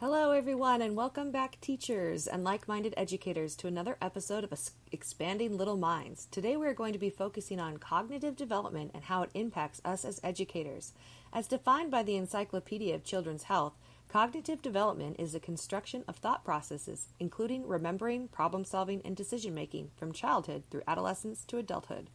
Hello, everyone, and welcome back, teachers and like-minded educators, to another episode of Expanding Little Minds. Today, we are going to be focusing on cognitive development and how it impacts us as educators. As defined by the Encyclopedia of Children's Health, cognitive development is the construction of thought processes, including remembering, problem-solving, and decision-making from childhood through adolescence to adulthood.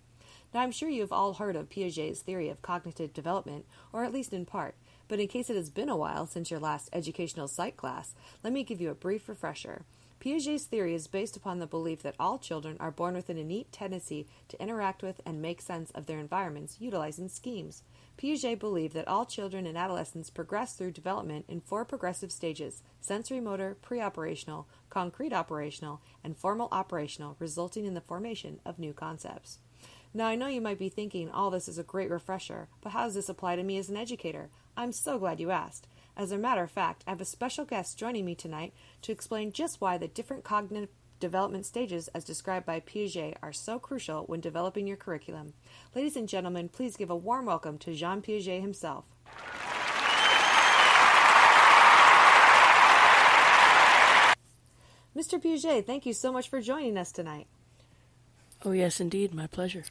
Now, I'm sure you've all heard of Piaget's theory of cognitive development, or at least in part. But in case it has been a while since your last educational psych class, let me give you a brief refresher. Piaget's theory is based upon the belief that all children are born with an innate tendency to interact with and make sense of their environments utilizing schemes. Piaget believed that all children and adolescents progress through development in 4 progressive stages: sensory motor, pre-operational, concrete operational, and formal operational, resulting in the formation of new concepts. Now, I know you might be thinking, all this is a great refresher, but how does this apply to me as an educator? I'm so glad you asked. As a matter of fact, I have a special guest joining me tonight to explain just why the different cognitive development stages as described by Piaget are so crucial when developing your curriculum. Ladies and gentlemen, please give a warm welcome to Jean Piaget himself. Mr. Piaget, thank you so much for joining us tonight. Oh, yes, indeed. My pleasure.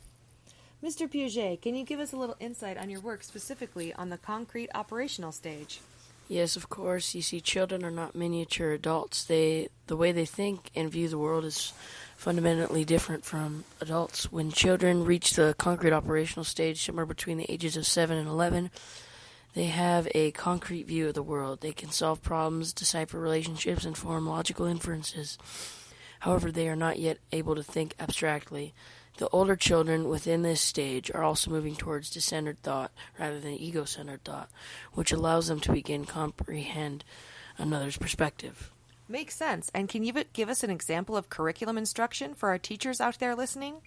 Mr. Piaget, can you give us a little insight on your work specifically on the concrete operational stage? Yes, of course. You see, children are not miniature adults. The way they think and view the world is fundamentally different from adults. When children reach the concrete operational stage, somewhere between the ages of 7 and 11, they have a concrete view of the world. They can solve problems, decipher relationships, and form logical inferences. However, they are not yet able to think abstractly. The older children within this stage are also moving towards descentered thought rather than ego-centered thought, which allows them to begin comprehend another's perspective. Makes sense. And can you give us an example of curriculum instruction for our teachers out there listening?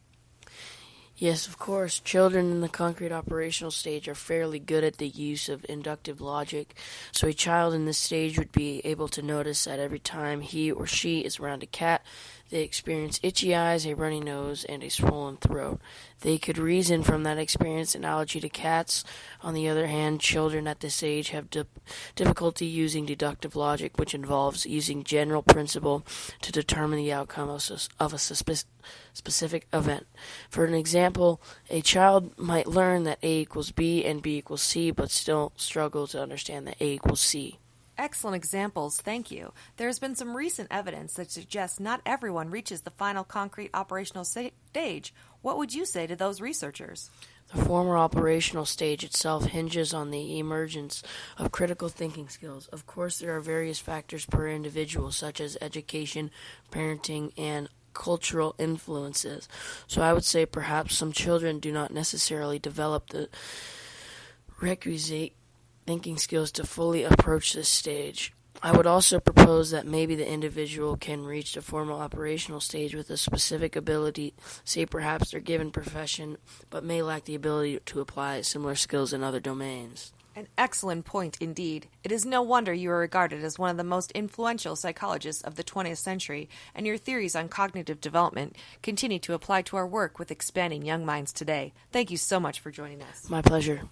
Yes, of course. Children in the concrete operational stage are fairly good at the use of inductive logic, so a child in this stage would be able to notice that every time he or she is around a cat, they experience itchy eyes, a runny nose, and a swollen throat. They could reason from that experience analogy to cats. On the other hand, children at this age have difficulty using deductive logic, which involves using general principle to determine the outcome of a specific event. For an example, a child might learn that A equals B and B equals C, but still struggle to understand that A equals C. Excellent examples, thank you. There has been some recent evidence that suggests not everyone reaches the final concrete operational stage. What would you say to those researchers? The former operational stage itself hinges on the emergence of critical thinking skills. Of course, there are various factors per individual, such as education, parenting, and cultural influences. So I would say perhaps some children do not necessarily develop the requisite thinking skills to fully approach this stage. I would also propose that maybe the individual can reach the formal operational stage with a specific ability, say perhaps their given profession, but may lack the ability to apply similar skills in other domains. An excellent point indeed. It is no wonder you are regarded as one of the most influential psychologists of the 20th century, and your theories on cognitive development continue to apply to our work with expanding young minds today. Thank you so much for joining us. My pleasure.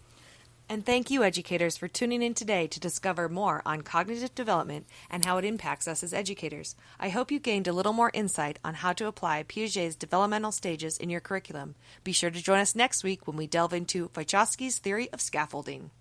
And thank you, educators, for tuning in today to discover more on cognitive development and how it impacts us as educators. I hope you gained a little more insight on how to apply Piaget's developmental stages in your curriculum. Be sure to join us next week when we delve into Vygotsky's theory of scaffolding.